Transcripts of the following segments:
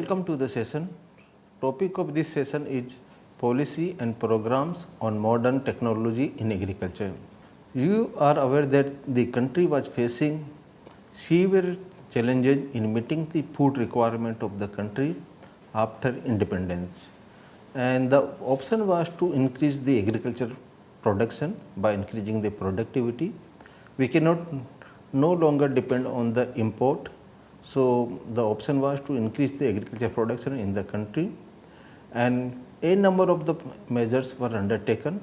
Welcome to the session. Topic of this session is policy and programs on modern technology in agriculture. You are aware that the country was facing severe challenges in meeting the food requirement of the country after independence, and the option was to increase the agriculture production by increasing the productivity. We cannot no longer depend on the import. So, the option was to increase the agriculture production in the country, and a number of the measures were undertaken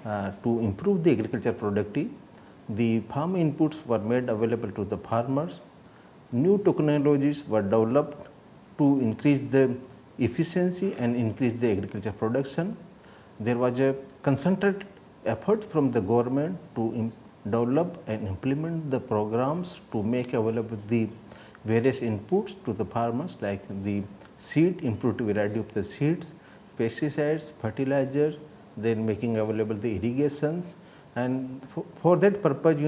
to improve the agriculture productivity. The farm inputs were made available to the farmers. New technologies were developed to increase the efficiency and increase the agriculture production. There was a concentrated effort from the government to develop and implement the programs to make available the various inputs to the farmers, like the seed, improved variety of the seeds, pesticides, fertilizer, then making available the irrigations, and for that purpose,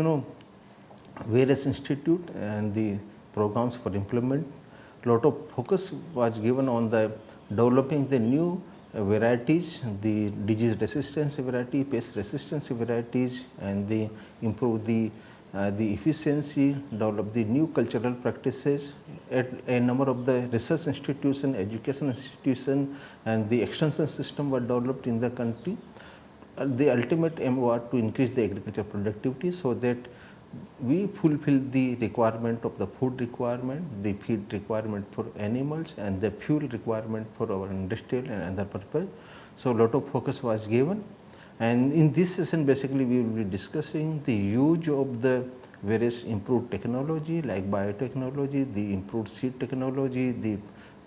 various institute and the programs for implement. Lot of focus was given on the developing the new varieties, the disease resistance variety, pest resistance varieties, and the improve the efficiency, develop the new cultural practices at a number of the research institution, education institution, and the extension system were developed in the country. The ultimate aim was to increase the agriculture productivity, so that we fulfill the requirement of the food requirement, the feed requirement for animals, and the fuel requirement for our industrial and other purpose. So, lot of focus was given, and in this session basically we will be discussing the use of the various improved technology like biotechnology, the improved seed technology, the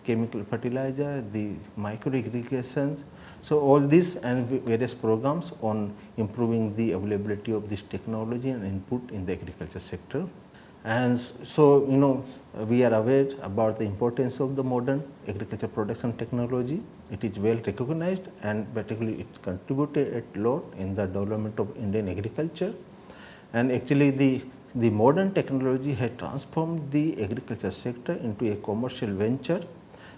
chemical fertilizer, the micro irrigations. So, all these and various programs on improving the availability of this technology and input in the agriculture sector. And so, we are aware about the importance of the modern agriculture production technology. It is well recognized, and particularly it contributed a lot in the development of Indian agriculture. And actually the modern technology has transformed the agriculture sector into a commercial venture,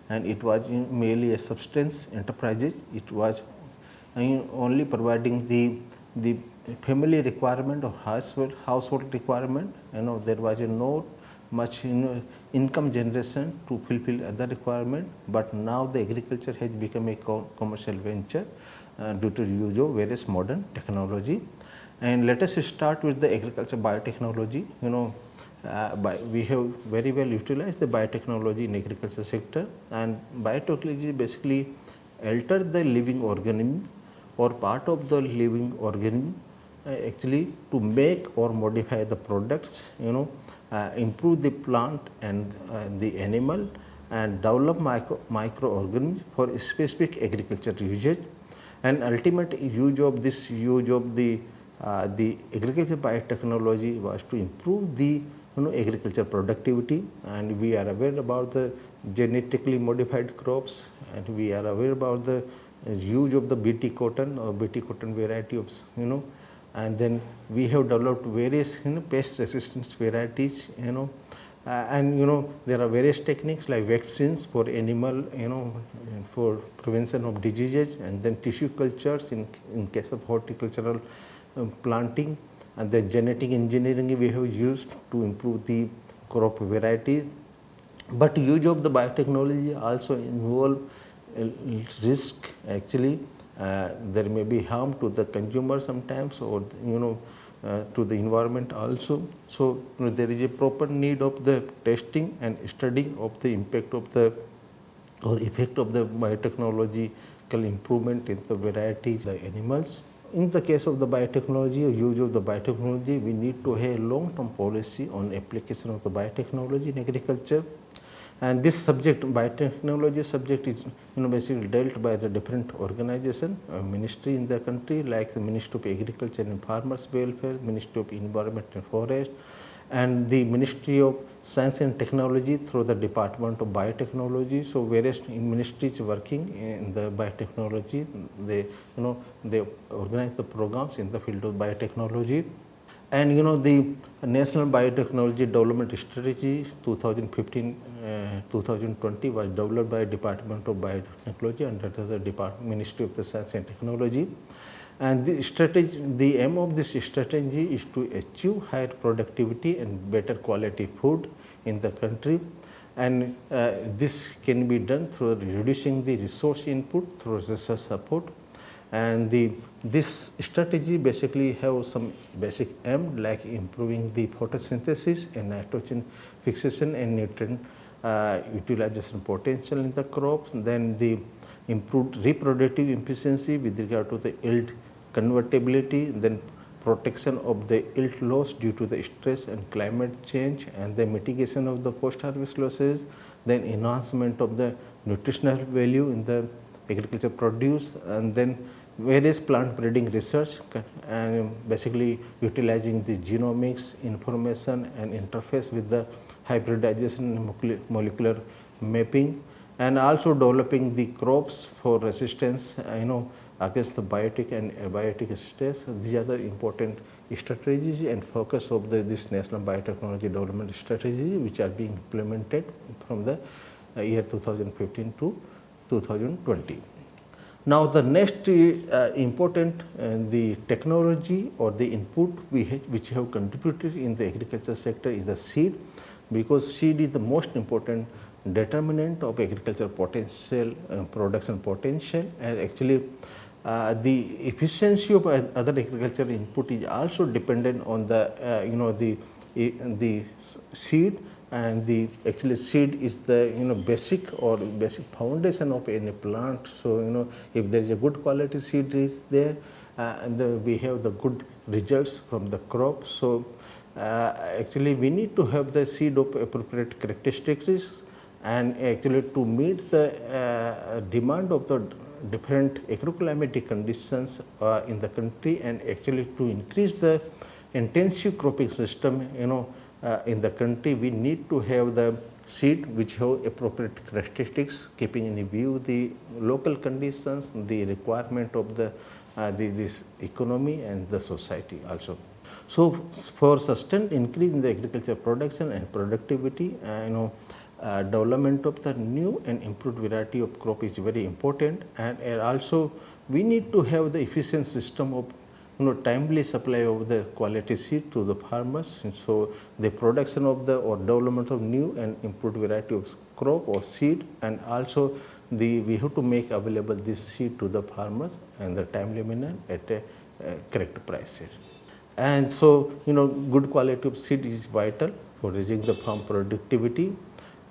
and it was merely a subsistence enterprise. It was only providing the family requirement or household requirement. There was no much income generation to fulfill other requirement, but now the agriculture has become a commercial venture due to use of various modern technology. And let us start with the agriculture biotechnology. We have very well utilized the biotechnology in agriculture sector, and biotechnology basically alter the living organism or part of the living organism actually to make or modify the products, improve the plant and the animal, and develop microorganisms for specific agriculture usage. And ultimate use of this the agriculture biotechnology was to improve the agriculture productivity, and we are aware about the genetically modified crops, and we are aware about the use of the BT cotton or BT cotton variety of and then we have developed various pest resistance varieties, and there are various techniques like vaccines for animal, for prevention of diseases, and then tissue cultures in case of horticultural planting, and the genetic engineering we have used to improve the crop variety. But use of the biotechnology also involve risk. Actually, there may be harm to the consumer sometimes, or to the environment also. So, there is a proper need of the testing and studying of the impact of the or effect of the biotechnological improvement in the varieties of the animals. In the case of the biotechnology or use of the biotechnology, we need to have a long-term policy on application of the biotechnology in agriculture. And this subject, biotechnology subject, is basically dealt by the different organization, ministry in the country, like the Ministry of Agriculture and Farmers Welfare, Ministry of Environment and Forest, and the Ministry of Science and Technology through the Department of Biotechnology. So, various ministries working in the biotechnology, they organize the programs in the field of biotechnology. And the National Biotechnology Development Strategy 2015 2020 was developed by Department of Biotechnology under the Ministry of the Science and Technology. And the aim of this strategy is to achieve higher productivity and better quality food in the country. And this can be done through reducing the resource input through research support. And this strategy basically have some basic aim like improving the photosynthesis and nitrogen fixation and nutrient utilization potential in the crops, then the improved reproductive efficiency with regard to the yield convertibility, then protection of the yield loss due to the stress and climate change, and the mitigation of the post-harvest losses, then enhancement of the nutritional value in the agriculture produce, and then various plant breeding research and basically utilizing the genomics information and interface with the hybridization and molecular mapping, and also developing the crops for resistance against the biotic and abiotic stress. These are the important strategies and focus of this National Biotechnology Development Strategy, which are being implemented from the year 2015 to 2020. Now, the next important the technology or the input which have contributed in the agriculture sector is the seed, because seed is the most important determinant of agriculture potential, production potential, and actually the efficiency of other agricultural input is also dependent on the the seed, and the actually seed is the basic foundation of any plant. So if there is a good quality seed is there, and we have the good results from the crop. So actually we need to have the seed of appropriate characteristics, and actually to meet the demand of the different agroclimatic conditions in the country, and actually to increase the intensive cropping system in the country, we need to have the seed which have appropriate characteristics, keeping in view the local conditions, the requirement of this economy and the society also. So for sustained increase in the agriculture production and productivity, development of the new and improved variety of crop is very important, and also we need to have the efficient system of timely supply of the quality seed to the farmers. And so the production of or development of new and improved variety of crop or seed, and also we have to make available this seed to the farmers in the timely manner at correct prices. And so good quality of seed is vital for raising the farm productivity,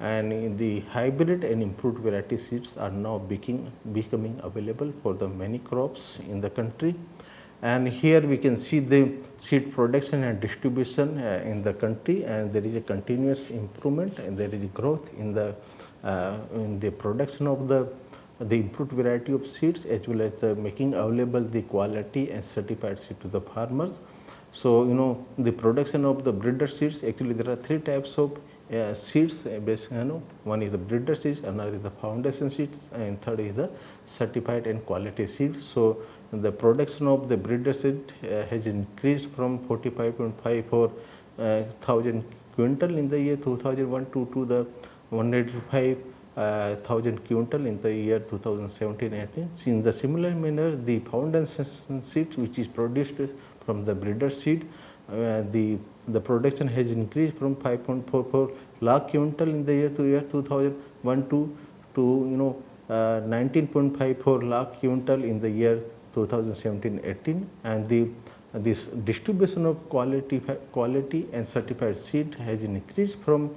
and the hybrid and improved variety seeds are now becoming available for the many crops in the country. And here we can see the seed production and distribution in the country, and there is a continuous improvement and there is growth in the production of the improved variety of seeds, as well as the making available the quality and certified seed to the farmers. So the production of the breeder seeds, actually there are three types of seeds, one is the breeder seeds, another is the foundation seeds, and third is the certified and quality seeds. So the production of the breeder seed has increased from 45.54 thousand quintal in the year 2001 to the 185,000 quintal in the year 2017-18. In the similar manner, the foundation seed which is produced from the breeder seed, the production has increased from 5.44 lakh quintal in the year 2001 to 19.54 lakh quintal in the year 2017-18, and this distribution of quality and certified seed has increased from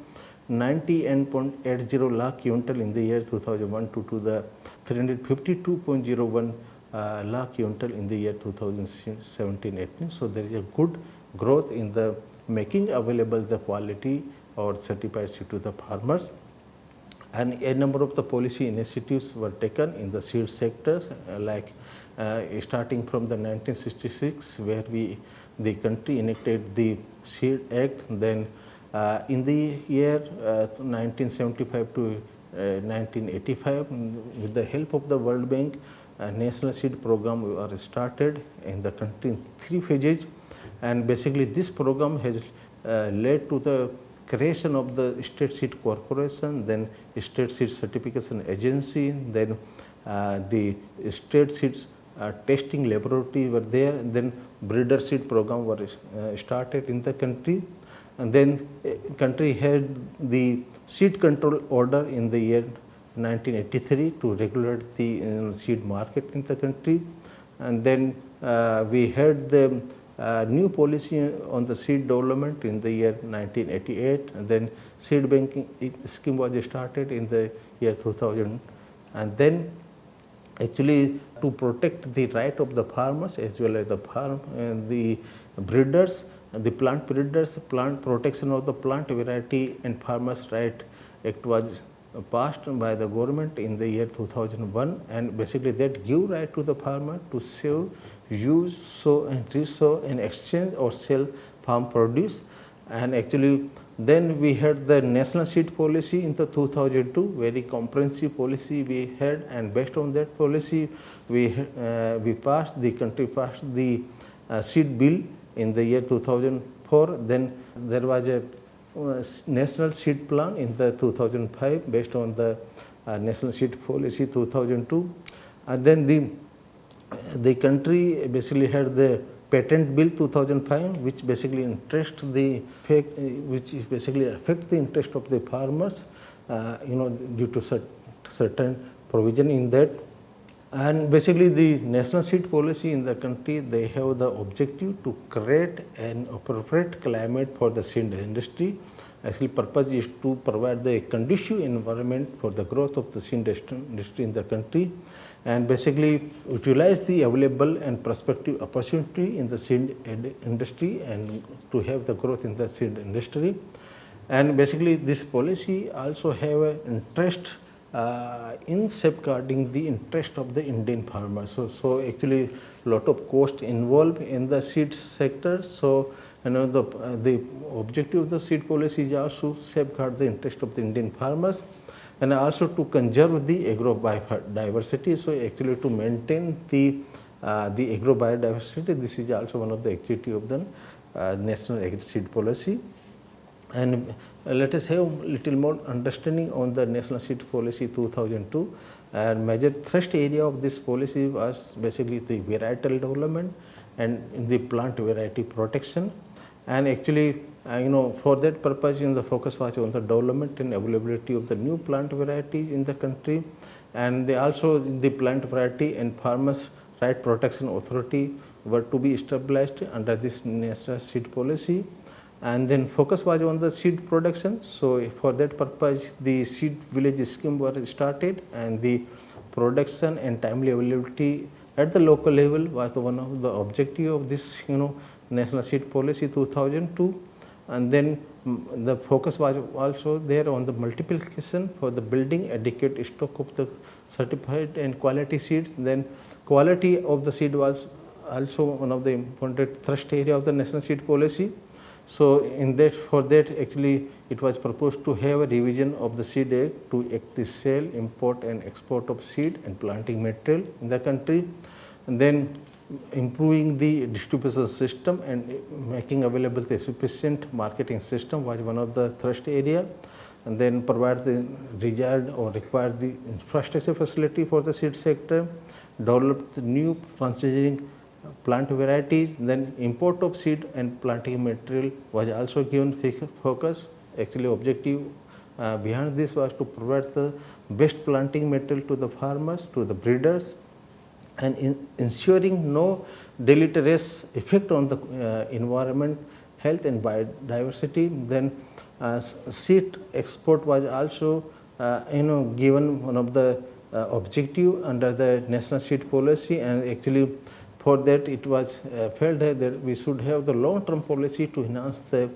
90.80 lakh quintal in the year 2001 to the 352.01 lakh quintal in the year 2017-18. So there is a good growth in the making available the quality or certified seed to the farmers. And a number of the policy initiatives were taken in the seed sectors, like starting from the 1966, where the country enacted the Seed Act. Then in the year 1975 to 1985, with the help of the World Bank, National Seed Program was started in the country in 3 phases. And basically this program has led to the creation of the state seed corporation, then state seed certification agency, then the state seeds testing laboratory were there, and then breeder seed program were started in the country, and then country had the seed control order in the year 1983 to regulate the seed market in the country, and then we had the new policy on the seed development in the year 1988, and then seed banking scheme was started in the year 2000, and then actually to protect the right of the farmers as well as the farm and the breeders, the plant breeders, plant protection of the plant variety and farmers right act was passed by the government in the year 2001, and basically that give right to the farmer to save, use, sow and resow and exchange or sell farm produce. And actually then we had the national seed policy in the 2002, very comprehensive policy we had, and based on that policy we passed, the country passed the seed bill in the year 2004. Then there was a national seed plan in the 2005 based on the national seed policy 2002, and then the country basically had the patent bill 2005, which basically which basically affect the interest of the farmers, due to certain provision in that. And basically the national seed policy in the country, they have the objective to create an appropriate climate for the seed industry. Actually purpose is to provide the conducive environment for the growth of the seed industry in the country, and basically utilize the available and prospective opportunity in the seed industry and to have the growth in the seed industry. And basically this policy also have an interest in safeguarding the interest of the Indian farmers. So actually lot of cost involved in the seed sector. So the objective of the seed policy is also safeguard the interest of the Indian farmers and also to conserve the agro biodiversity. So actually to maintain the agro biodiversity, this is also one of the objective of the national agri seed policy. And let us have little more understanding on the national seed policy 2002. And major thrust area of this policy was basically the varietal development and in the plant variety protection. And actually for that purpose the focus was on the development and availability of the new plant varieties in the country, and also the plant variety and farmers right protection authority were to be established under this national seed policy. And then focus was on the seed production. So for that purpose the seed village scheme was started, and the production and timely availability at the local level was one of the objective of this national seed policy 2002. And then the focus was also there on the multiplication for the building adequate stock of the certified and quality seeds. Then quality of the seed was also one of the important thrust area of the national seed policy. So for that actually it was proposed to have a revision of the seed act to act the sale, import and export of seed and planting material in the country, and then improving the distribution system and making available the sufficient marketing system was one of the thrust area, and then provide the desired or required the infrastructure facility for the seed sector, develop the new transitioning plant varieties, then import of seed and planting material was also given focus. Actually objective behind this was to provide the best planting material to the farmers, to the breeders, and ensuring no deleterious effect on the environment, health and biodiversity. Then seed export was also given one of the objective under the national seed policy, and actually for that it was felt that we should have the long-term policy to enhance the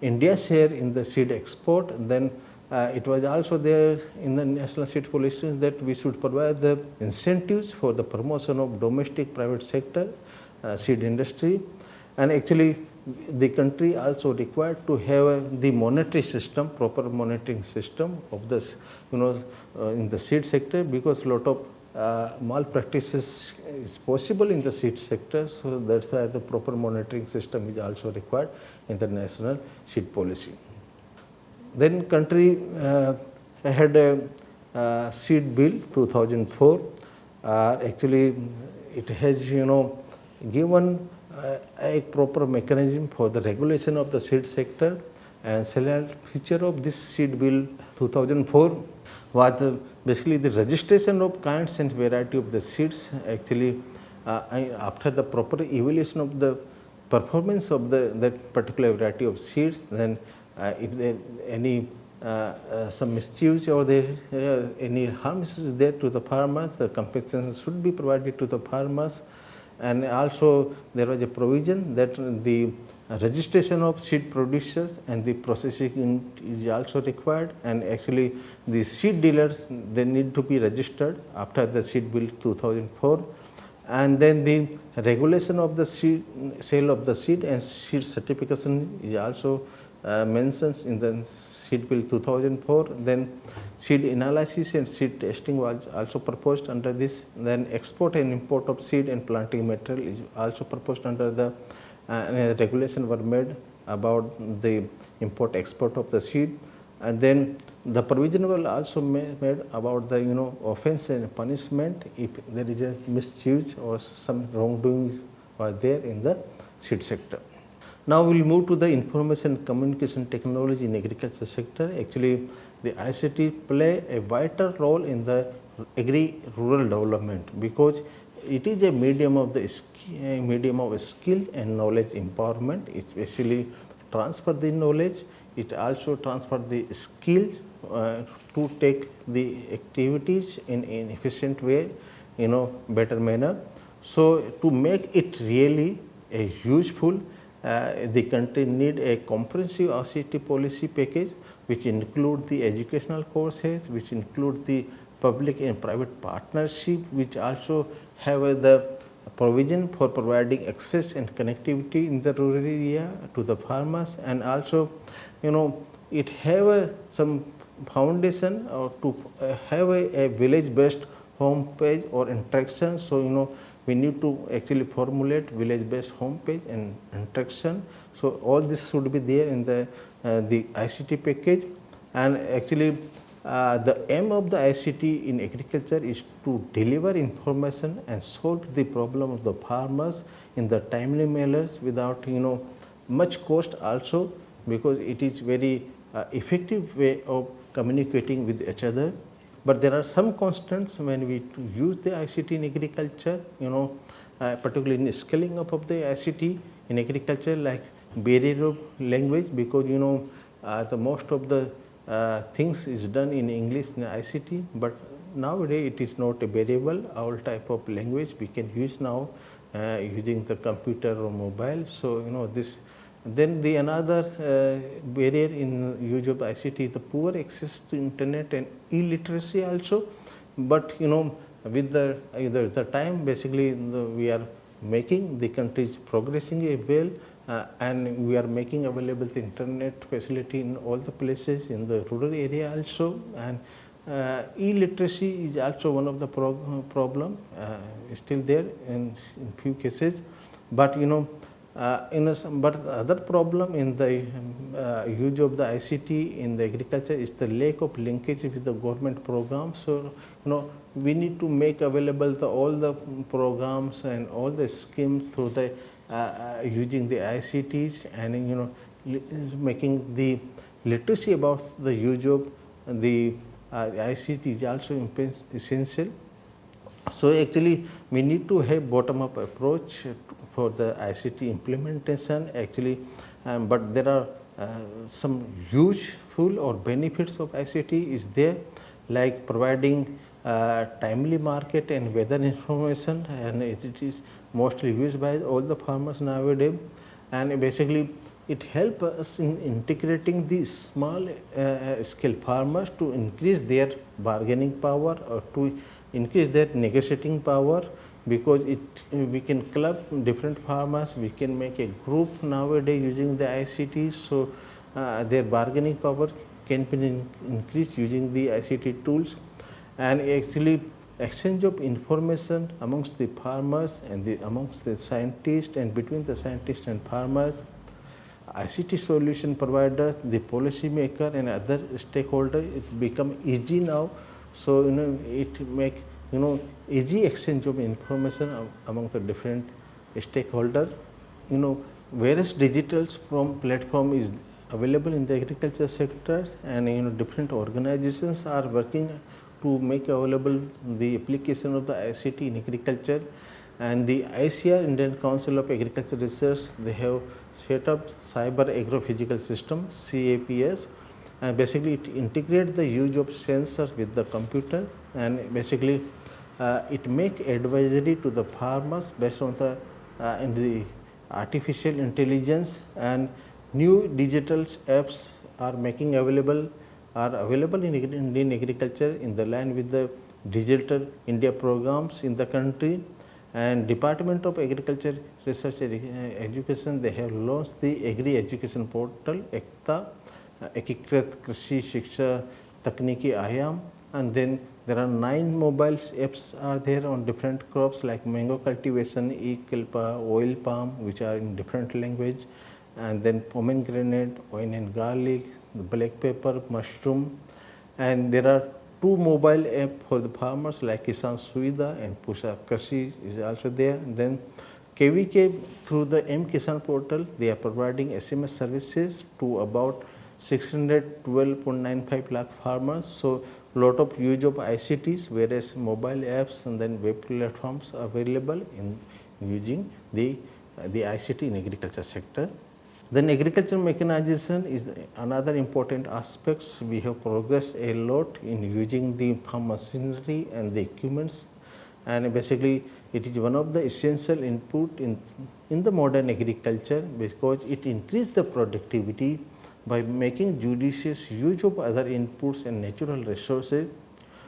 India's share in the seed export. Then it was also there in the national seed policy that we should provide the incentives for the promotion of domestic private sector seed industry, and actually the country also required to have the monetary system, proper monitoring system of this in the seed sector, because lot of malpractices is possible in the seed sector. So that's why the proper monitoring system is also required in the national seed policy. Then country had a seed bill 2004. Actually, it has given a proper mechanism for the regulation of the seed sector, and salient feature of this seed bill 2004 was basically the registration of kinds and variety of the seeds. Actually, after the proper evaluation of the performance of that particular variety of seeds, then if there any some mischiefs or there any harms is there to the farmers, the compensation should be provided to the farmers. And also there was a provision that the registration of seed producers and the processing is also required, and actually the seed dealers, they need to be registered after the seed bill 2004. And then the regulation of the seed, sale of the seed and seed certification is also mentioned in the seed bill 2004. Then seed analysis and seed testing was also proposed under this. Then export and import of seed and planting material is also proposed under the regulation were made about the import export of the seed. And then the provision will also made about the offense and punishment if there is a misuse or some wrongdoing was there in the seed sector. Now we will move to the information communication technology in agriculture sector. Actually, the ICT play a vital role in the agri-rural development because it is a medium of skill and knowledge empowerment. It basically transfer the knowledge. It also transfer the skill to take the activities in an efficient way, better manner. So to make it really a useful, the country need a comprehensive ICT policy package which include the educational courses, which include the public and private partnership, which also have the provision for providing access and connectivity in the rural area to the farmers, and also it have some foundation or to have a village based home page or interaction. So we need to actually formulate village based home page and interaction. So all this should be there in the ICT package. And actually the aim of the ICT in agriculture is to deliver information and solve the problem of the farmers in the timely manners without much cost also, because it is very effective way of communicating with each other. But there are some constants when we use the ICT in agriculture, particularly in scaling up of the ICT in agriculture, like barrier of language, because the most of the things is done in English in ICT, but nowadays it is not a variable. All type of language we can use now using the computer or mobile. So this. Then the another barrier in use of ICT is the poor access to internet and illiteracy also. But with the time, basically we are making the country is progressing well, and we are making available the internet facility in all the places in the rural area also. And illiteracy is also one of the problem still there in few cases. But but other problem in the use of the ICT in the agriculture is the lack of linkage with the government programs. So we need to make available all the programs and all the schemes through the using the ICTs, and making the literacy about the use of the ICT is also essential. So actually we need to have bottom up approach for the ICT implementation actually, but there are some useful or benefits of ICT is there, like providing timely market and weather information, and it is mostly used by all the farmers nowadays. And basically it helps us in integrating the small scale farmers to increase their bargaining power or to increase their negotiating power, because we can club different farmers, we can make a group nowadays using the ICT. So their bargaining power can be increased using the ICT tools. And actually exchange of information amongst the farmers and amongst the scientists and between the scientists and farmers ICT solution providers, the policy maker and other stakeholders, it become easy now. So it make easy exchange of information among the different stakeholders. Various digitals from platform is available in the agriculture sectors, and different organizations are working to make available the application of the ICT in agriculture. And the ICR, Indian Council of Agriculture Research, they have set up Cyber Agro-Physical System CAPS, and basically it integrates the use of sensors with the computer, and basically it make advisory to the farmers based on the in the artificial intelligence, and new digital apps are making available in Indian agriculture in the line with the Digital India programs in the country. And Department of Agriculture Research and Education, they have launched the Agri Education Portal EKTA, Ekikrit Krishi Shiksha Takniki Ayam, and then there are 9 mobile apps are there on different crops like mango cultivation, e-kilpa, oil palm, which are in different language, and then pomegranate, onion and garlic, the black pepper, mushroom, and there are 2 mobile app for the farmers like Kisan Suvidha and Pusha Krishi is also there. And then KVK through the M Kisan portal, they are providing SMS services to about 612.95 lakh farmers. So lot of use of ICTs, whereas mobile apps and then web platforms are available in using the ICT in agriculture sector. Then agricultural mechanization is another important aspects. We have progressed a lot in using the farm machinery and the equipments, and basically it is one of the essential input in the modern agriculture, because it increases the productivity by making judicious use of other inputs and natural resources.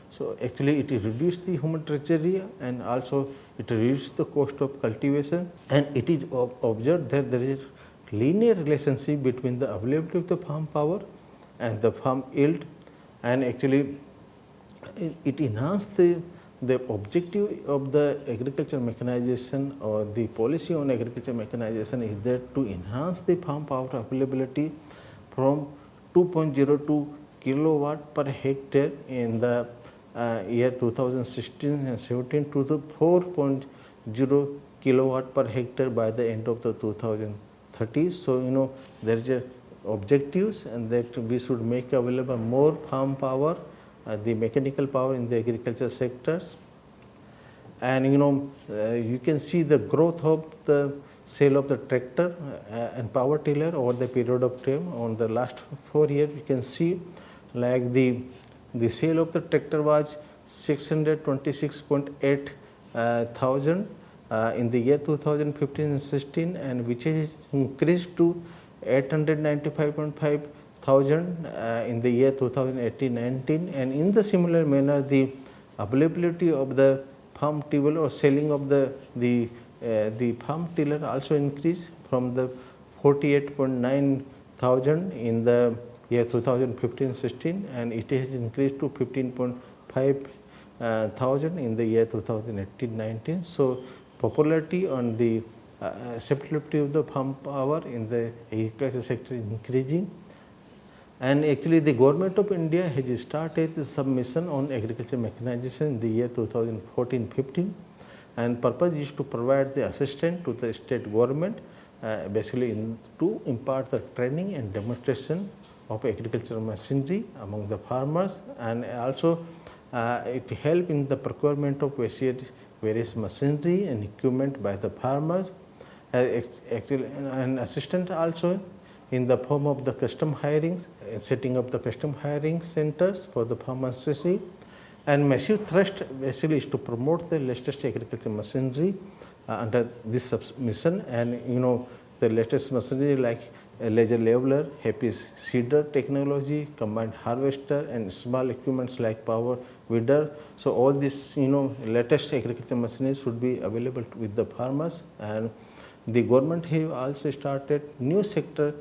So actually it reduces the human treasury, and also it reduces the cost of cultivation, and it is observed that there is linear relationship between the availability of the farm power and the farm yield, and actually it enhances the objective of the agriculture mechanization, or the policy on agriculture mechanization is that to enhance the farm power availability from 2.02 kilowatt per hectare in the year 2016 and 17 to the 4.0 kilowatt per hectare by the end of the 2030. So there is a objectives, and that we should make available more farm power, the mechanical power in the agriculture sectors. And you can see the growth of the sale of the tractor and power tiller over the period of time. On the last 4 years, you can see like the sale of the tractor was 626.8 thousand in the year 2015 and 16, and which is increased to 895.5 thousand in the year 2018-19, and in the similar manner the availability of the farm tiller or selling of the farm tiller also increased from the 48.9 thousand in the year 2015-16, and it has increased to 15.5 thousand in the year 2018-19. So popularity on the acceptability of the farm power in the agriculture sector is increasing. And actually the government of India has started the submission on agriculture mechanization in the year 2014-15, and purpose is to provide the assistance to the state government basically to impart the training and demonstration of agricultural machinery among the farmers, and also it help in the procurement of various machinery and equipment by the farmers, actually an assistant also in the form of the custom hirings, setting up the custom hiring centers for the farm machinery, and massive thrust basically is to promote the latest agriculture machinery under this submission. And the latest machinery like laser leveler, heavy seeder technology, combined harvester, and small equipments like power weeder. So all this latest agriculture machinery should be available with the farmers. And the government have also started new sector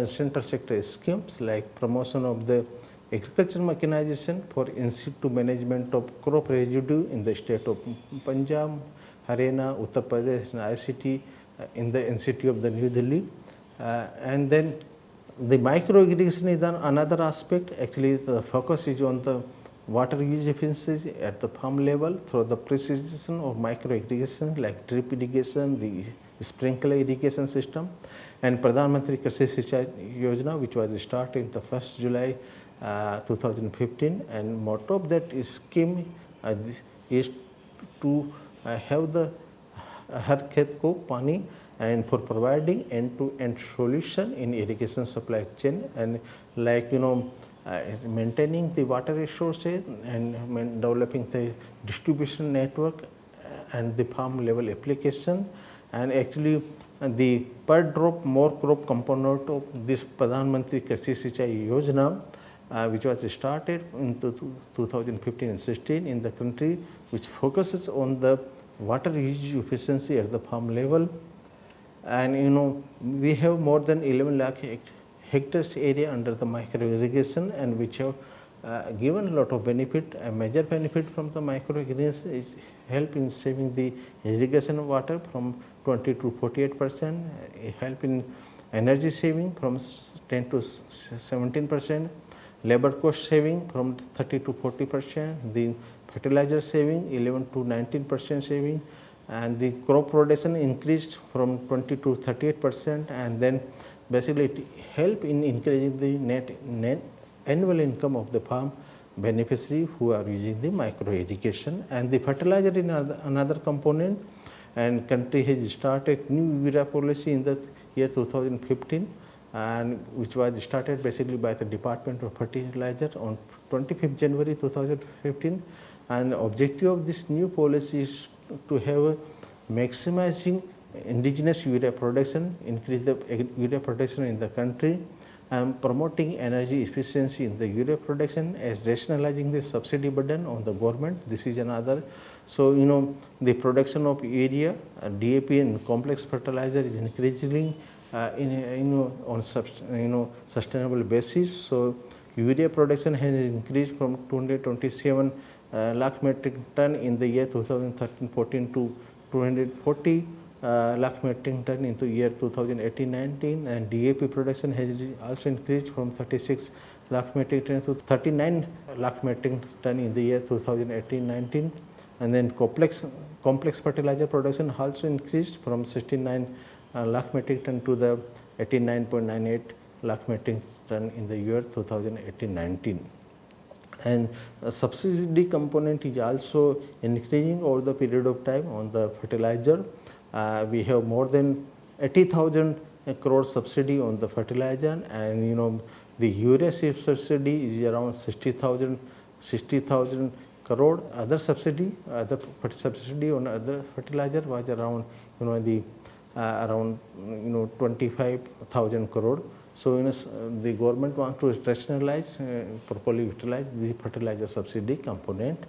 central sector schemes like promotion of the agricultural mechanization for in situ management of crop residue in the state of Punjab, Haryana, Uttar Pradesh, and ICT in the NCT of the New Delhi. And then the micro irrigation is another aspect. Actually, the focus is on the water use efficiency at the farm level through the precision of micro irrigation like drip irrigation, the sprinkler irrigation system, and Pradhan Mantri Krishi Sinchai Yojana, which was started in the 1st July 2015, and motto of that scheme is to have the हर खेत को पानी and for providing end-to-end solution in irrigation supply chain, and like is maintaining the water resources and developing the distribution network and the farm level application, and actually the per drop more crop component of this Pradhan Mantri Krishi Sinchai Yojana, which was started in 2015 and 16 in the country, which focuses on the water usage efficiency at the farm level. And we have more than 11 lakh hectares area under the micro irrigation, and which have given a lot of benefit. A major benefit from the micro irrigation is help in saving the irrigation water from 20 to 48%, help in energy saving from 10 to 17%, labor cost saving from 30 to 40%, the fertilizer saving 11 to 19% saving, and the crop production increased from 20 to 38%, and then basically it help in increasing the net annual income of the farm beneficiary who are using the micro irrigation. And the fertilizer is another component, and country has started new urea policy in the year 2015, and which was started basically by the Department of Fertilizer on 25th January 2015, and the objective of this new policy is to have maximizing indigenous urea production, increase the urea production in the country, and promoting energy efficiency in the urea production as rationalizing the subsidy burden on the government. This is another. So, the production of urea, DAP and complex fertilizer is increasingly on sustainable basis. So, urea production has increased from 227 lakh metric ton in the year 2013-14 to 240 lakh metric ton in the year 2018-19, and DAP production has also increased from 36 lakh metric ton to 39 lakh metric ton in the year 2018-19, and then complex fertilizer production also increased from 69 lakh metric ton to the 89.98 lakh metric ton in the year 2018-19. And subsidy component is also increasing over the period of time on the fertilizer. We have more than 80,000 crore subsidy on the fertilizer, and the urea subsidy is around 60,000 crore. Other subsidy on other fertilizer was around around 25,000 crore. So, the government wants to rationalize, properly utilize the fertilizer subsidy component.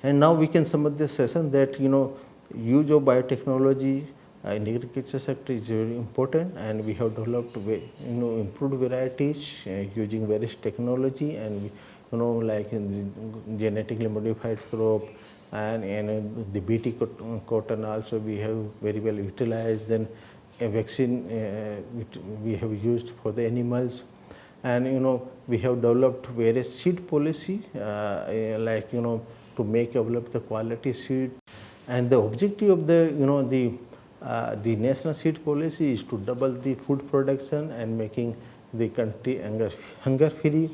And now we can sum up this session that use of biotechnology in agriculture sector is very important, and we have developed improved varieties using various technology, and like in genetically modified crop, and the BT cotton also we have very well utilized. Then a vaccine which we have used for the animals, and we have developed various seed policy like to make develop the quality seed, and the objective of the national seed policy is to double the food production and making the country hunger free,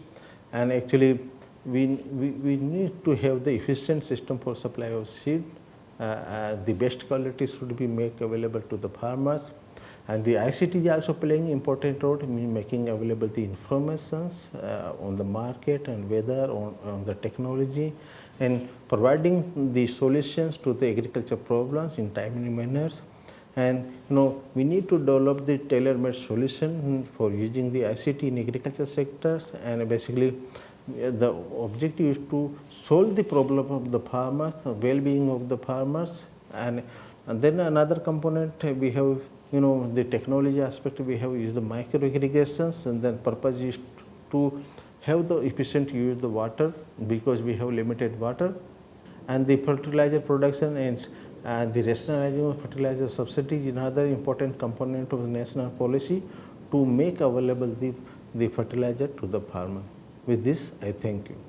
and actually we need to have the efficient system for supply of seed. The best quality should be made available to the farmers. And the ICT is also playing important role in making available the informations on the market and whether on the technology, and providing the solutions to the agriculture problems in timely manners. And we need to develop the tailor-made solution for using the ICT in agriculture sectors, and basically the objective is to solve the problem of the farmers, the well-being of the farmers, and then another component we have the technology aspect we have used the micro irrigations, and then purpose is to have the efficient use of the water because we have limited water, and the fertilizer production and the rationalizing of fertilizer subsidy is another important component of the national policy to make available the fertilizer to the farmer. With this, I thank you.